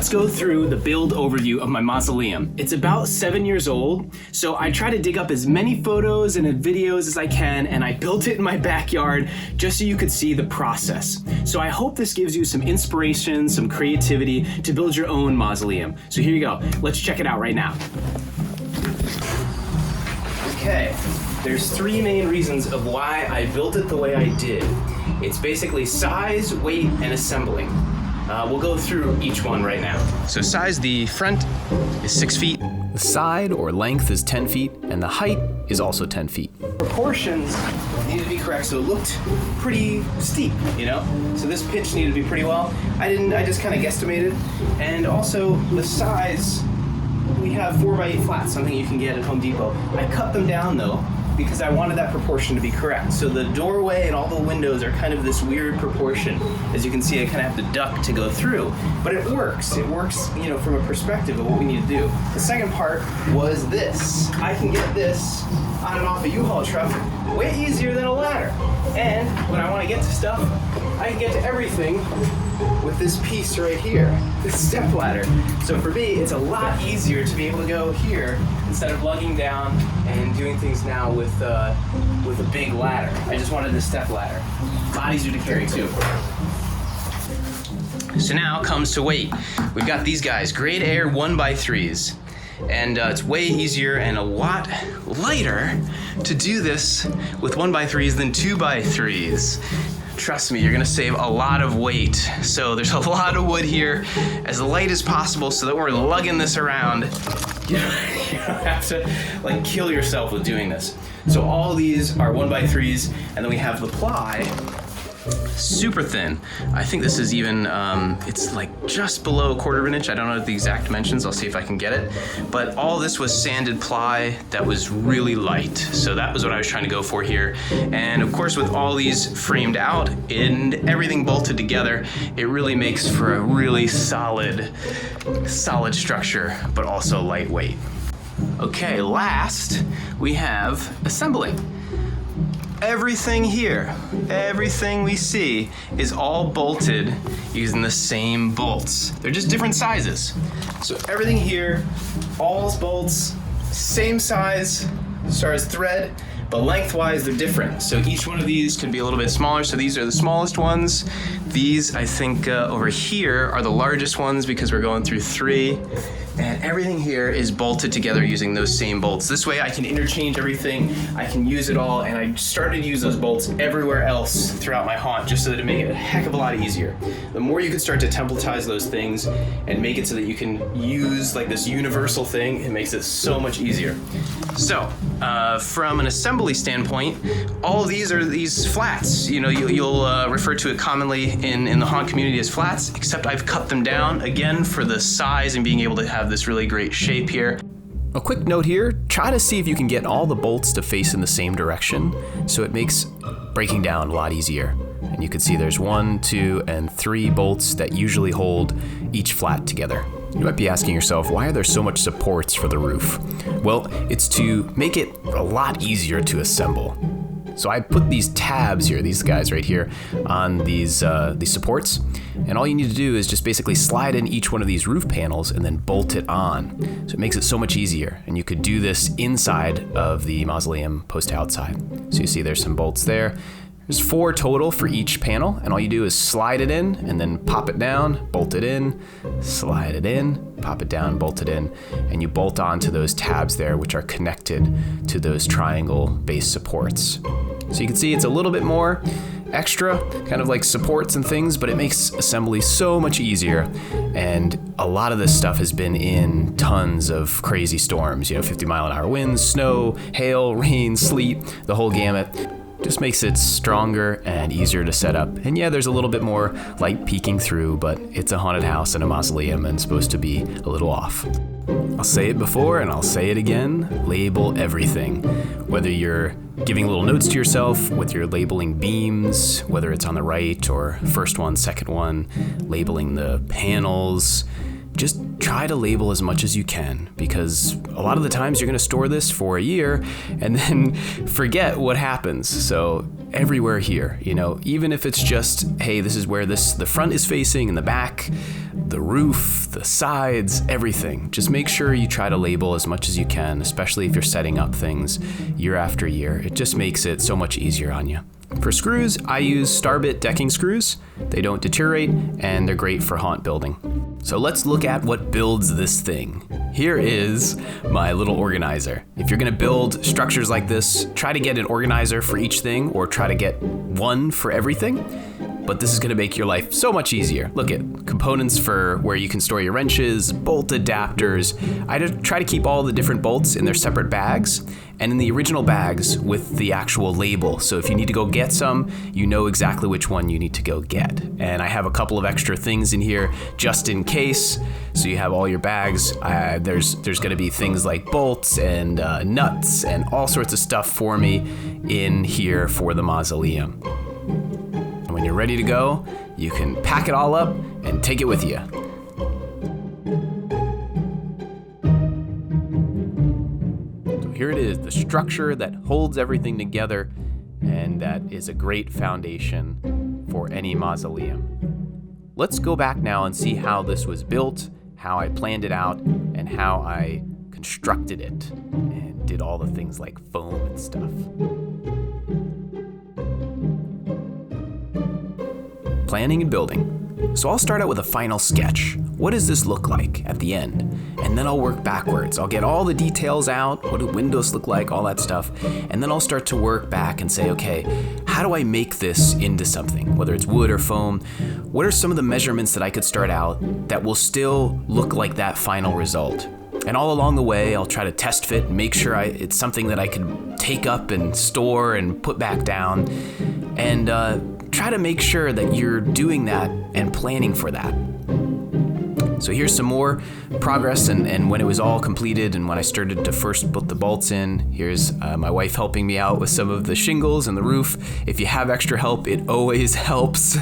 let's go through the build overview of my mausoleum. It's about 7 years old, so I try to dig up as many photos and videos as I can, and I built it in my backyard just so you could see the process. So I hope this gives you some inspiration, some creativity to build your own mausoleum. So here you go. Let's check it out right now. Okay, there's 3 main reasons of why I built it the way I did. It's basically size, weight, and assembling. We'll go through each one right now. So size, the front is 6 feet. The side or length is 10 feet, and the height is also 10 feet. Proportions need to be correct, so it looked pretty steep, you know? So this pitch needed to be pretty well. I just kind of guesstimated. And also the size, we have 4x8 flats, something you can get at Home Depot. I cut them down though, because I wanted that proportion to be correct. So the doorway and all the windows are kind of this weird proportion. As you can see, I kind of have to duck to go through, but it works. It works, you know, from a perspective of what we need to do. The second part was this. I can get this on and off a U-Haul truck way easier than a ladder. And when I want to get to stuff, I can get to everything with this piece right here, this step ladder. So for me, it's a lot easier to be able to go here instead of lugging down and doing things now with a big ladder. I just wanted this step ladder. A lot easier to carry too. So now it comes to weight. We've got these guys, Grade Air 1x3s. And it's way easier and a lot lighter to do this with 1x3s than 2x3s. Trust me, you're gonna save a lot of weight. So there's a lot of wood here, as light as possible so that we're lugging this around. You don't have to like kill yourself with doing this. So all these are 1x3s, and then we have the ply, super thin. I think this is even, it's like just below 1/4 inch. I don't know the exact dimensions. I'll see if I can get it. But all this was sanded ply that was really light. So that was what I was trying to go for here. And of course, with all these framed out and everything bolted together, it really makes for a really solid structure, but also lightweight. Okay, last we have assembling. Everything here, everything we see is all bolted using the same bolts. They're just different sizes. So everything here, all bolts, same size as far as thread, but lengthwise they're different. So each one of these could be a little bit smaller. So these are the smallest ones. These, I think over here are the largest ones because we're going through 3. And everything here is bolted together using those same bolts. This way I can interchange everything, I can use it all, and I started to use those bolts everywhere else throughout my haunt just so that it made it a heck of a lot easier. The more you can start to templatize those things and make it so that you can use like this universal thing, it makes it so much easier. So, from an assembly standpoint, all of these are these flats. You know, you'll refer to it commonly in the haunt community as flats, except I've cut them down, again, for the size and being able to have this really great shape here. A quick note here, try to see if you can get all the bolts to face in the same direction, so it makes breaking down a lot easier. And you can see there's 1, 2, and 3 bolts that usually hold each flat together. You might be asking yourself, why are there so much supports for the roof? Well, it's to make it a lot easier to assemble. So I put these tabs here, these guys right here, on these supports, and all you need to do is just basically slide in each one of these roof panels and then bolt it on. So it makes it so much easier, and you could do this inside of the mausoleum opposed to outside. So you see there's some bolts there. There's 4 total for each panel, and all you do is slide it in and then pop it down, bolt it in, slide it in, pop it down, bolt it in, and you bolt onto those tabs there, which are connected to those triangle base supports. So you can see it's a little bit more extra, kind of like supports and things, but it makes assembly so much easier. And a lot of this stuff has been in tons of crazy storms, 50-mile-an-hour winds, snow, hail, rain, sleet, the whole gamut. Just makes it stronger and easier to set up. And yeah, there's a little bit more light peeking through, but it's a haunted house and a mausoleum and supposed to be a little off. I'll say it before and I'll say it again, label everything. Whether you're giving little notes to yourself, whether you're labeling beams, whether it's on the right or first one, second one, labeling the panels, just try to label as much as you can, because a lot of the times you're going to store this for a year and then forget what happens. So everywhere here, even if it's just, hey, this is where the front is facing and the back, the roof, the sides, everything. Just make sure you try to label as much as you can, especially if you're setting up things year after year. It just makes it so much easier on you. For screws, I use Starbit decking screws. They don't deteriorate and they're great for haunt building. So let's look at what builds this thing. Here is my little organizer. If you're gonna build structures like this, try to get an organizer for each thing or try to get one for everything. But this is gonna make your life so much easier. Look at components for where you can store your wrenches, bolt adapters. I try to keep all the different bolts in their separate bags and in the original bags with the actual label. So if you need to go get some, you know exactly which one you need to go get. And I have a couple of extra things in here just in case. So you have all your bags. There's gonna be things like bolts and nuts and all sorts of stuff for me in here for the Mausoleum. When you're ready to go, you can pack it all up and take it with you. So here it is, the structure that holds everything together, and that is a great foundation for any mausoleum. Let's go back now and see how this was built, how I planned it out, and how I constructed it, and did all the things like foam and stuff. Planning and building. So I'll start out with a final sketch. What does this look like at the end? And then I'll work backwards. I'll get all the details out, what do windows look like, all that stuff. And then I'll start to work back and say, okay, how do I make this into something? Whether it's wood or foam, what are some of the measurements that I could start out that will still look like that final result? And all along the way, I'll try to test fit and make sure it's something that I can take up and store and put back down. And try to make sure that you're doing that and planning for that. So here's some more progress and when it was all completed and when I started to first put the bolts in. Here's my wife helping me out with some of the shingles and the roof. If you have extra help, it always helps.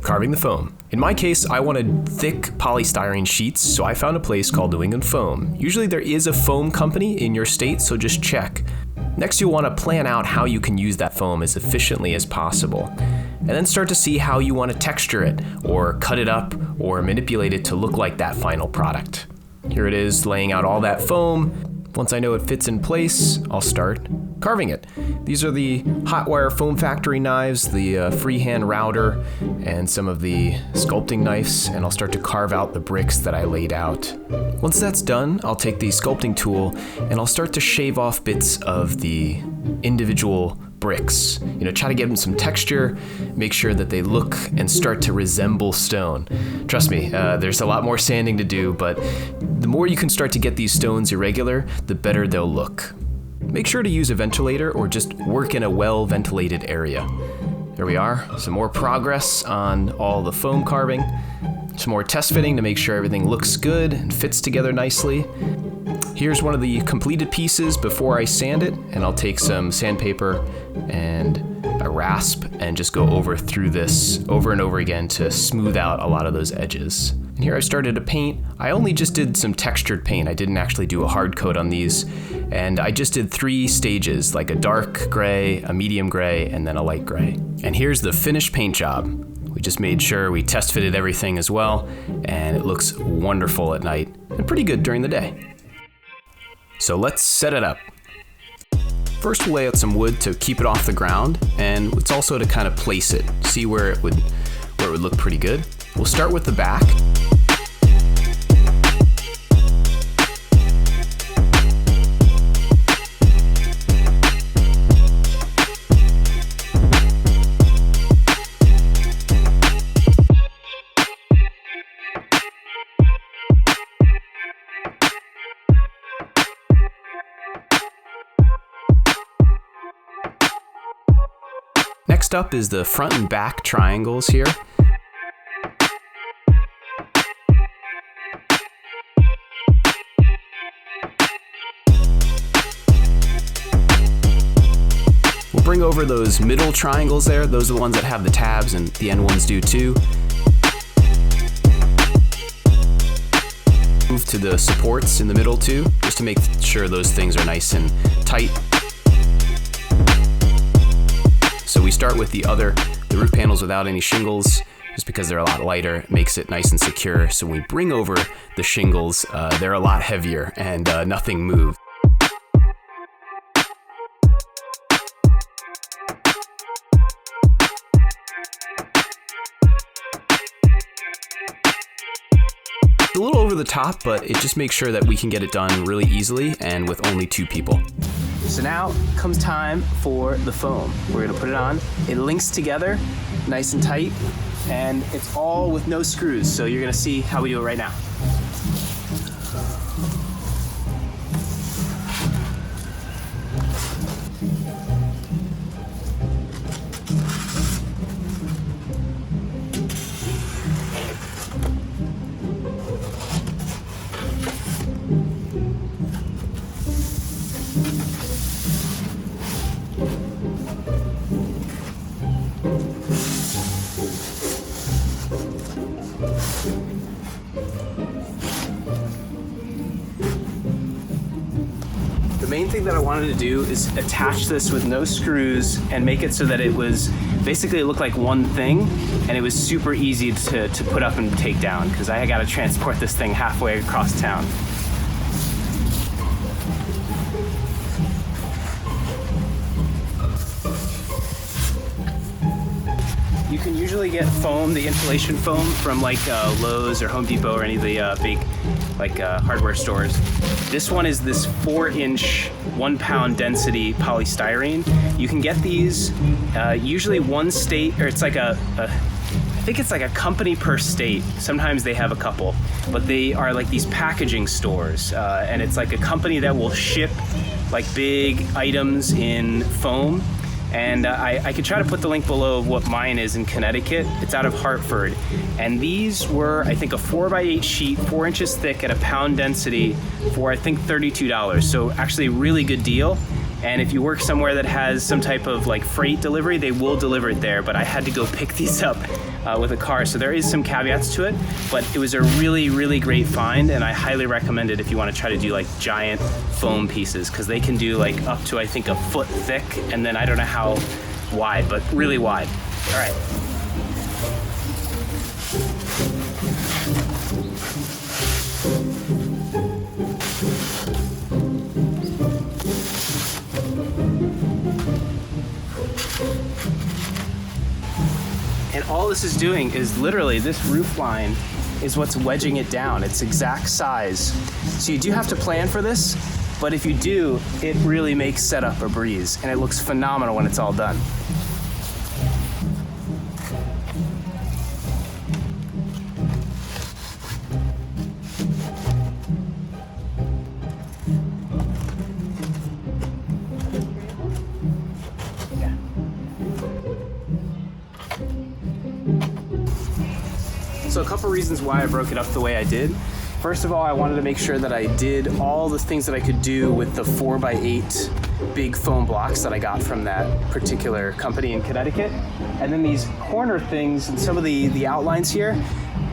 Carving the foam. In my case, I wanted thick polystyrene sheets, so I found a place called New England Foam. Usually there is a foam company in your state, so just check. Next, you'll want to plan out how you can use that foam as efficiently as possible, and then start to see how you want to texture it, or cut it up, or manipulate it to look like that final product. Here it is, laying out all that foam. Once I know it fits in place, I'll start carving it. These are the Hotwire Foam Factory knives, the freehand router, and some of the sculpting knives, and I'll start to carve out the bricks that I laid out. Once that's done, I'll take the sculpting tool and I'll start to shave off bits of the individual bricks. Try to give them some texture, make sure that they look and start to resemble stone. Trust me, there's a lot more sanding to do, but the more you can start to get these stones irregular, the better they'll look. Make sure to use a ventilator or just work in a well-ventilated area. There we are, some more progress on all the foam carving. Some more test fitting to make sure everything looks good and fits together nicely. Here's one of the completed pieces before I sand it, and I'll take some sandpaper and a rasp and just go through this over and over again to smooth out a lot of those edges. And here I started to paint. I only just did some textured paint. I didn't actually do a hard coat on these. And I just did 3 stages, like a dark gray, a medium gray, and then a light gray. And here's the finished paint job. We just made sure we test fitted everything as well, and it looks wonderful at night and pretty good during the day. So let's set it up. First, we'll lay out some wood to keep it off the ground, and it's also to kind of place it, see where it would look pretty good. We'll start with the back. Next up is the front and back triangles here. We'll bring over those middle triangles there. Those are the ones that have the tabs, and the end ones do too. Move to the supports in the middle too, just to make sure those things are nice and tight. So we start with the roof panels without any shingles, just because they're a lot lighter, it makes it nice and secure. So when we bring over the shingles, they're a lot heavier and nothing moves. A little over the top, but it just makes sure that we can get it done really easily and with only 2 people. So now comes time for the foam. We're gonna put it on. It links together nice and tight, and it's all with no screws. So you're gonna see how we do it right now. The main thing that I wanted to do is attach this with no screws and make it so that it was basically looked like one thing, and it was super easy to put up and take down, because I got to transport this thing halfway across town. You can usually get foam, the insulation foam, from like Lowe's or Home Depot or any of the big hardware stores. This one is this 4-inch, 1-pound density polystyrene. You can get these usually one state, or it's like I think it's like a company per state. Sometimes they have a couple, but they are like these packaging stores, and it's like a company that will ship like big items in foam. And I could try to put the link below of what mine is in Connecticut. It's out of Hartford. And these were, I think, a 4x8 sheet, 4 inches thick at a pound density for, I think, $32. So actually a really good deal. And if you work somewhere that has some type of like freight delivery, they will deliver it there. But I had to go pick these up with a car. So there is some caveats to it, but it was a really, really great find. And I highly recommend it if you want to try to do like giant foam pieces, because they can do like up to, I think, a foot thick. And then I don't know how wide, but really wide. All right. And all this is doing is literally, this roof line is what's wedging it down. It's exact size. So you do have to plan for this, but if you do, it really makes setup a breeze, and it looks phenomenal when it's all done. So a couple reasons why I broke it up the way I did. First of all, I wanted to make sure that I did all the things that I could do with the 4x8 big foam blocks that I got from that particular company in Connecticut. And then these corner things and some of the outlines here,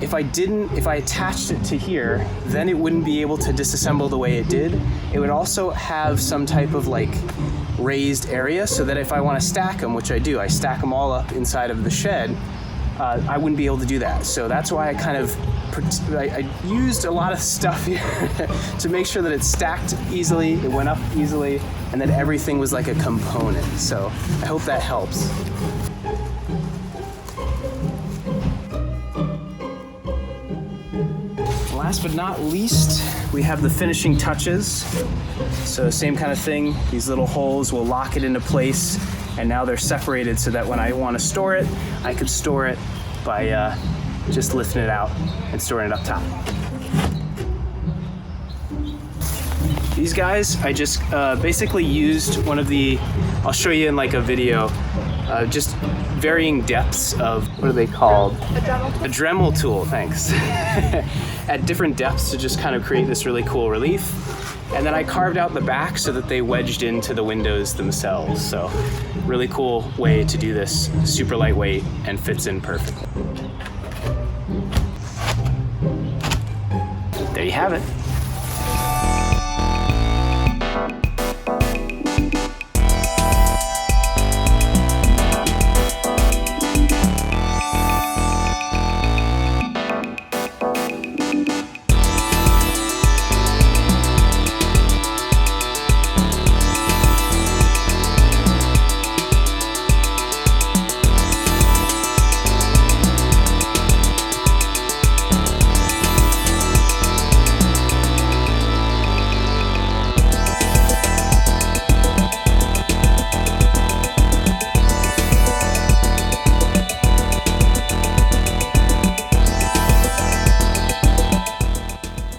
if I attached it to here, then it wouldn't be able to disassemble the way it did. It would also have some type of like raised area, so that if I want to stack them, which I do, I stack them all up inside of the shed, I wouldn't be able to do that. So that's why I used a lot of stuff here to make sure that it stacked easily, it went up easily, and that everything was like a component. So I hope that helps. Last but not least, we have the finishing touches. So same kind of thing, these little holes will lock it into place, and now they're separated so that when I want to store it, I could store it by just lifting it out and storing it up top. These guys, I just basically used one of the, I'll show you in like a video, just varying depths of, what are they called? A Dremel tool, thanks. At different depths to just kind of create this really cool relief. And then I carved out the back so that they wedged into the windows themselves. So really cool way to do this, super lightweight and fits in perfectly. There there you have it.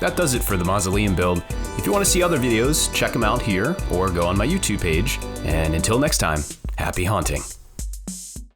That does it for the Mausoleum build. If you want to see other videos, check them out here or go on my YouTube page. And until next time, happy haunting.